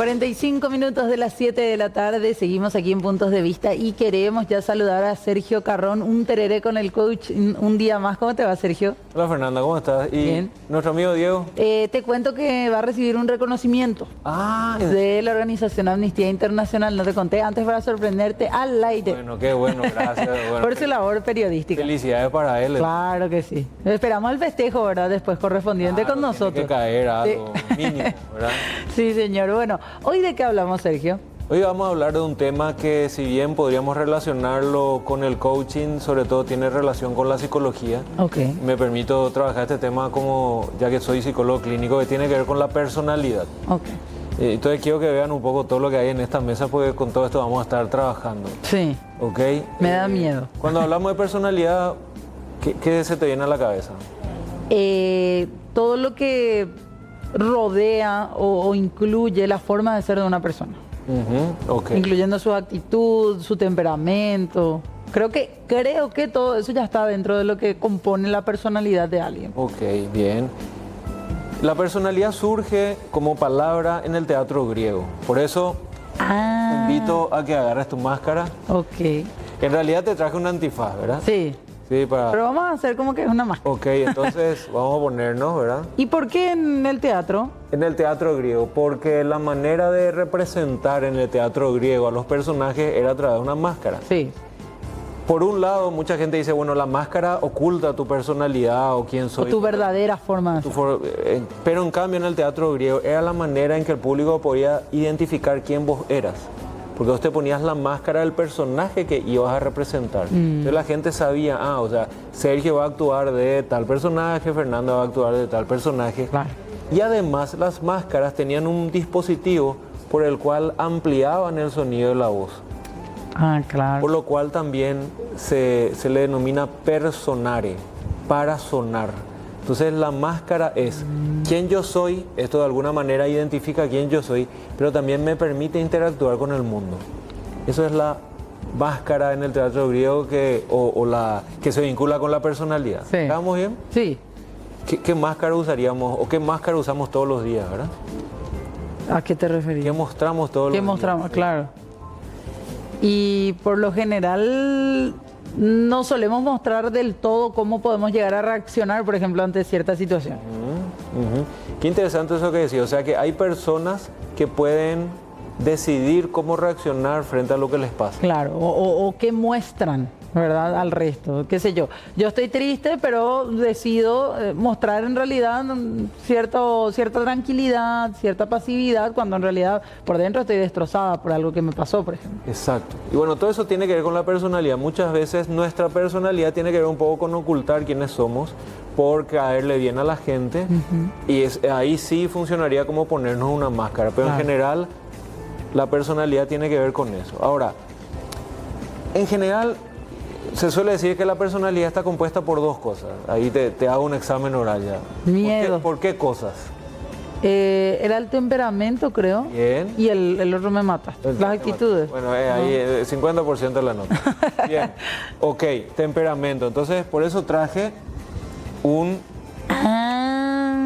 45 minutos de las 7 de la tarde, seguimos aquí en Puntos de Vista y queremos ya saludar a Sergio Carrón, un tereré con el coach, un día más. ¿Cómo te va, Sergio? Hola Fernanda, ¿cómo estás? ¿Y bien. Nuestro amigo Diego? Te cuento que va a recibir un reconocimiento de la organización Amnistía Internacional. No te conté antes para sorprenderte al aire. Bueno, qué bueno, gracias. Bueno, por su labor periodística. Felicidades para él. Claro que sí. Esperamos el festejo, ¿verdad? Después correspondiente con nosotros. Tiene que caer algo mínimo, ¿verdad? Sí, señor. Bueno, ¿hoy de qué hablamos, Sergio? Hoy vamos a hablar de un tema que, si bien podríamos relacionarlo con el coaching, sobre todo tiene relación con la psicología. Okay. Me permito trabajar este tema como, ya que soy psicólogo clínico, que tiene que ver con la personalidad. Okay. Entonces quiero que vean un poco todo lo que hay en esta mesa, porque con todo esto vamos a estar trabajando. Sí. ¿Ok? Me da miedo. Cuando hablamos de personalidad, ¿qué se te viene a la cabeza? Todo lo que rodea o incluye la forma de ser de una persona. Okay. Incluyendo su actitud, su temperamento. Creo que todo eso ya está dentro de lo que compone la personalidad de alguien. Ok, bien. La personalidad surge como palabra en el teatro griego. Por eso te invito a que agarres tu máscara. Ok. En realidad te traje un antifaz, ¿verdad? Sí. Sí, para... Pero vamos a hacer como que es una máscara. Ok, entonces vamos a ponernos, ¿verdad? ¿Y por qué en el teatro? En el teatro griego, porque la manera de representar en el teatro griego a los personajes era a través de una máscara. Sí. Por un lado, mucha gente dice, bueno, la máscara oculta tu personalidad o quién soy. O tu verdadera forma de ser. Pero en cambio en el teatro griego era la manera en que el público podía identificar quién vos eras. Porque vos te ponías la máscara del personaje que ibas a representar. Entonces la gente sabía, o sea, Sergio va a actuar de tal personaje, Fernanda va a actuar de tal personaje. Claro. Y además las máscaras tenían un dispositivo por el cual ampliaban el sonido de la voz. Claro. Por lo cual también se le denomina personare, para sonar. Entonces la máscara es quién yo soy, esto de alguna manera identifica quién yo soy, pero también me permite interactuar con el mundo. Eso es la máscara en el teatro griego que se vincula con la personalidad. Sí. ¿Estamos bien? Sí. ¿Qué máscara usaríamos o qué máscara usamos todos los días, verdad? ¿A qué te referís? ¿Qué mostramos todos los días? ¿Qué mostramos? Claro. Y por lo general no solemos mostrar del todo cómo podemos llegar a reaccionar, por ejemplo, ante cierta situación. Qué interesante eso que decís. O sea que hay personas que pueden decidir cómo reaccionar frente a lo que les pasa. Claro, o qué muestran, ¿verdad? Al resto, qué sé yo. Yo estoy triste, pero decido mostrar en realidad cierta tranquilidad, cierta pasividad, cuando en realidad por dentro estoy destrozada por algo que me pasó, por ejemplo. Exacto. Y bueno, todo eso tiene que ver con la personalidad. Muchas veces nuestra personalidad tiene que ver un poco con ocultar quiénes somos, por caerle bien a la gente. Y ahí sí funcionaría como ponernos una máscara. Pero en general, la personalidad tiene que ver con eso. Ahora, en general, se suele decir que la personalidad está compuesta por dos cosas. Ahí te hago un examen oral ya. Miedo. ¿Por qué cosas? Era el temperamento, creo. Bien. Y el otro me mata. Las actitudes. Bueno, ahí 50% de la nota. Bien. Ok, temperamento. Entonces, por eso traje un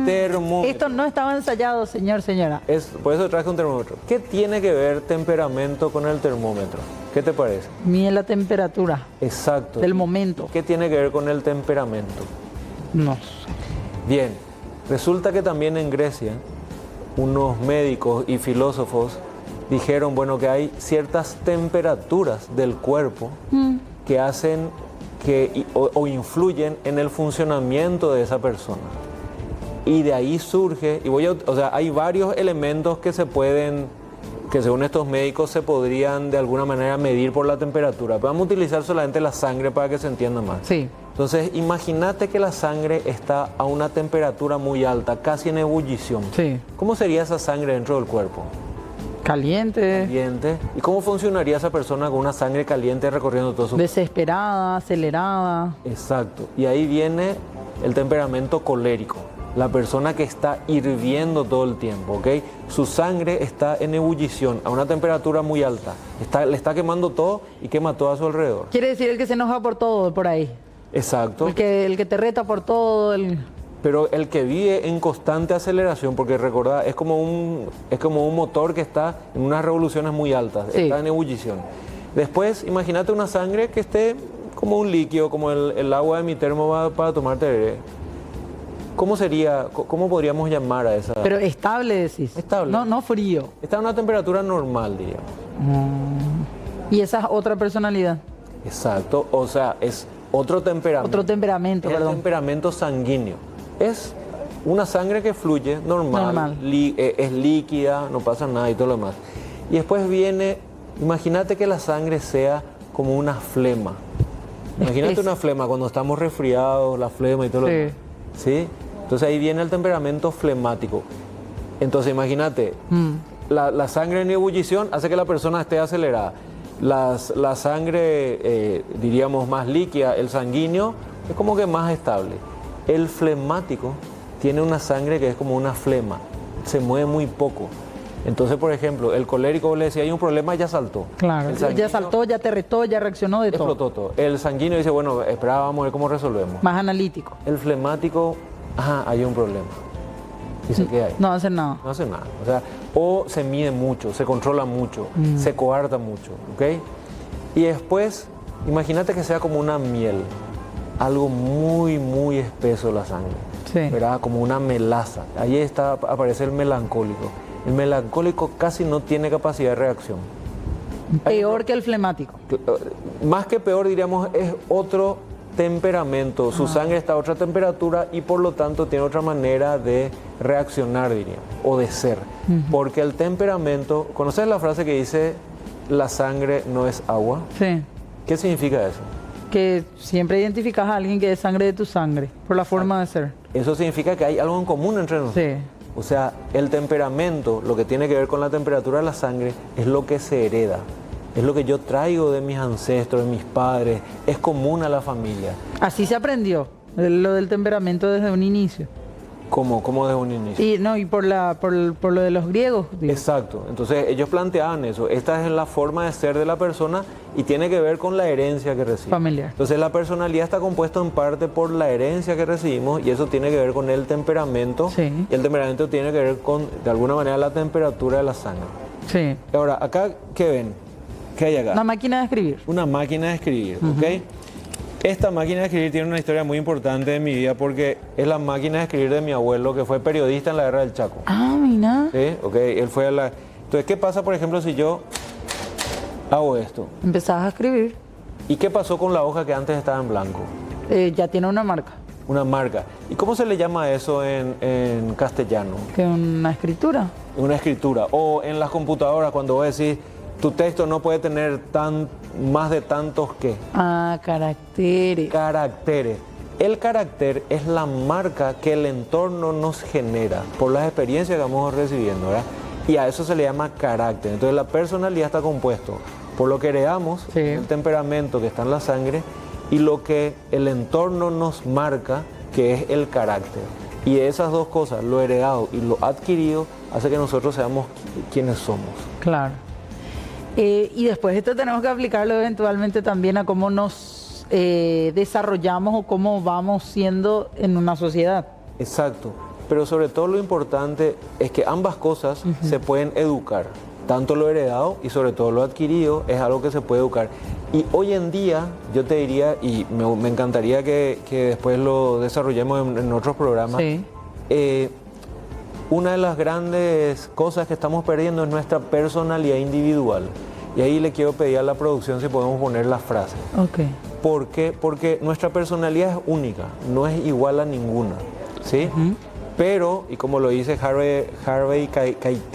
termómetro. Esto no estaba ensayado, señora. Por eso traje un termómetro. ¿Qué tiene que ver temperamento con el termómetro? ¿Qué te parece? Mide la temperatura. Exacto. Del momento. ¿Qué tiene que ver con el temperamento? No sé. Bien, resulta que también en Grecia unos médicos y filósofos dijeron, bueno, que hay ciertas temperaturas del cuerpo que hacen o influyen en el funcionamiento de esa persona. Y de ahí surge, hay varios elementos que según estos médicos se podrían de alguna manera medir por la temperatura. Pero vamos a utilizar solamente la sangre para que se entienda más. Sí. Entonces, imagínate que la sangre está a una temperatura muy alta, casi en ebullición. Sí. ¿Cómo sería esa sangre dentro del cuerpo? Caliente. Caliente. ¿Y cómo funcionaría esa persona con una sangre caliente recorriendo todo su cuerpo? Desesperada, acelerada. Exacto. Y ahí viene el temperamento colérico. La persona que está hirviendo todo el tiempo, ¿ok? Su sangre está en ebullición, a una temperatura muy alta. Le está quemando todo y quema todo a su alrededor. Quiere decir el que se enoja por todo, por ahí. Exacto. El que te reta por todo. Pero el que vive en constante aceleración, porque recordad, es como un motor que está en unas revoluciones muy altas, Sí. está en ebullición. Después, imagínate una sangre que esté como un líquido, como el agua de mi termo para tomar tereré. ¿Cómo sería, cómo podríamos llamar a esa? Pero estable, decís. Estable. No frío. Está a una temperatura normal, diríamos. Y esa es otra personalidad. Exacto, o sea, es otro temperamento. Otro temperamento, Es el perdón. temperamento sanguíneo. Es una sangre que fluye normal. Es líquida, no pasa nada y todo lo demás. Y después viene, imagínate que la sangre sea como una flema. Imagínate Espesa. una flema cuando estamos resfriados, la flema y todo lo Sí. demás. ¿Sí? Entonces ahí viene el temperamento flemático. Entonces imagínate, la sangre en ebullición hace que la persona esté acelerada. La sangre, diríamos, más líquida, el sanguíneo, es como que más estable. El flemático tiene una sangre que es como una flema, se mueve muy poco. Entonces, por ejemplo, el colérico le decía, hay un problema, ya saltó. Claro, El ya sanguíneo saltó, ya te retó, ya reaccionó de todo. explotó todo. El sanguíneo dice, bueno, espera, vamos a ver cómo resolvemos. Más analítico. El flemático, hay un problema. Y se queda ahí. No hace nada. No hace nada. O sea, o se mide mucho, se controla mucho, se coarta mucho, ¿ok? Y después, imagínate que sea como una miel, algo muy, muy espeso la sangre, Sí. ¿verdad? Como una melaza. Ahí aparece el melancólico. El melancólico casi no tiene capacidad de reacción. Peor que el flemático. Más que peor, diríamos, es otro temperamento. Su sangre está a otra temperatura y por lo tanto tiene otra manera de reaccionar, diríamos, o de ser. Porque el temperamento, ¿conoces la frase que dice la sangre no es agua? Sí. ¿Qué significa eso? Que siempre identificas a alguien que es sangre de tu sangre, por la forma de ser. Eso significa que hay algo en común entre nosotros. Sí. O sea, el temperamento, lo que tiene que ver con la temperatura de la sangre, es lo que se hereda. Es lo que yo traigo de mis ancestros, de mis padres. Es común a la familia. Así se aprendió lo del temperamento desde un inicio. Como desde un inicio. Y por lo de los griegos. Digo. Exacto. Entonces ellos planteaban eso. Esta es la forma de ser de la persona y tiene que ver con la herencia que recibe. Familiar. Entonces la personalidad está compuesta en parte por la herencia que recibimos y eso tiene que ver con el temperamento. Sí. Y el temperamento tiene que ver con, de alguna manera, la temperatura de la sangre. Sí. Ahora, acá, ¿qué ven? ¿Qué hay acá? Una máquina de escribir. Una máquina de escribir, ¿ok? Esta máquina de escribir tiene una historia muy importante en mi vida porque es la máquina de escribir de mi abuelo que fue periodista en la Guerra del Chaco. Ah, mira. ¿Sí? Ok, él fue a la... Entonces, ¿qué pasa, por ejemplo, si yo hago esto? Empezabas a escribir. ¿Y qué pasó con la hoja que antes estaba en blanco? Ya tiene una marca, Una marca. ¿Y cómo se le llama eso en castellano? que es una escritura. Una escritura. O en las computadoras, cuando vos decís, tu texto no puede tener más de tantos que Ah, caracteres. caracteres. El carácter es la marca que el entorno nos genera por las experiencias que vamos recibiendo, ¿verdad? Y a eso se le llama carácter. Entonces la personalidad está compuesto por lo que heredamos, Sí. el temperamento que está en la sangre, y lo que el entorno nos marca, que es el carácter. Y esas dos cosas, lo heredado y lo adquirido, hace que nosotros seamos quienes somos. Claro. Y después esto tenemos que aplicarlo eventualmente también a cómo nos desarrollamos o cómo vamos siendo en una sociedad. Exacto. Pero sobre todo lo importante es que ambas cosas se pueden educar. Tanto lo heredado y sobre todo lo adquirido es algo que se puede educar. Y hoy en día, yo te diría, y me encantaría que después lo desarrollemos en otros programas, Sí. una de las grandes cosas que estamos perdiendo es nuestra personalidad individual. Y ahí le quiero pedir a la producción si podemos poner la frase. Ok. ¿Por qué? Porque nuestra personalidad es única, no es igual a ninguna, ¿sí? Pero, y como lo dice Harvey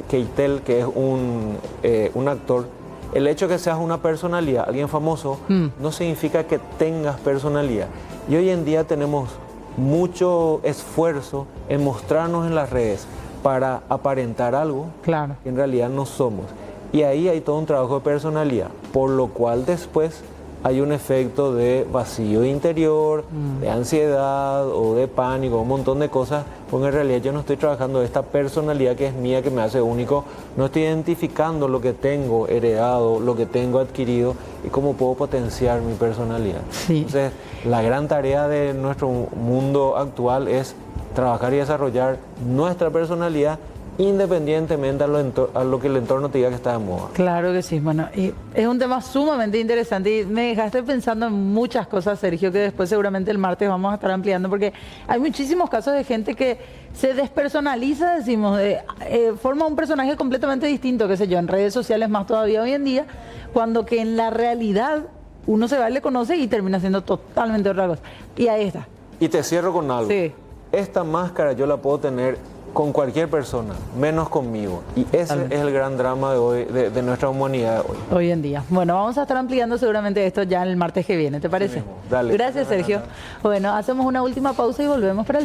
Keitel, que es un actor, el hecho de que seas una personalidad, alguien famoso, no significa que tengas personalidad. Y hoy en día tenemos mucho esfuerzo en mostrarnos en las redes para aparentar algo Claro. que en realidad no somos. Y ahí hay todo un trabajo de personalidad, por lo cual después hay un efecto de vacío interior, de ansiedad o de pánico, un montón de cosas, porque en realidad yo no estoy trabajando esta personalidad que es mía, que me hace único, no estoy identificando lo que tengo heredado, lo que tengo adquirido y cómo puedo potenciar mi personalidad. Sí. Entonces, la gran tarea de nuestro mundo actual es trabajar y desarrollar nuestra personalidad independientemente a lo que el entorno te diga que está de moda. Claro que sí, bueno, y es un tema sumamente interesante y me dejaste pensando en muchas cosas, Sergio, que después seguramente el martes vamos a estar ampliando, porque hay muchísimos casos de gente que se despersonaliza, decimos, forma un personaje completamente distinto, qué sé yo, en redes sociales más todavía hoy en día, cuando que en la realidad uno se va y le conoce y termina siendo totalmente otra cosa. Y ahí está. Y te cierro con algo. Sí. Esta máscara yo la puedo tener con cualquier persona, menos conmigo. Y ese es el gran drama de hoy, de nuestra humanidad de hoy. Hoy en día. Bueno, vamos a estar ampliando seguramente esto ya el martes que viene, ¿te parece? Sí mismo. Dale. Gracias, Sergio. Bueno, hacemos una última pausa y volvemos para el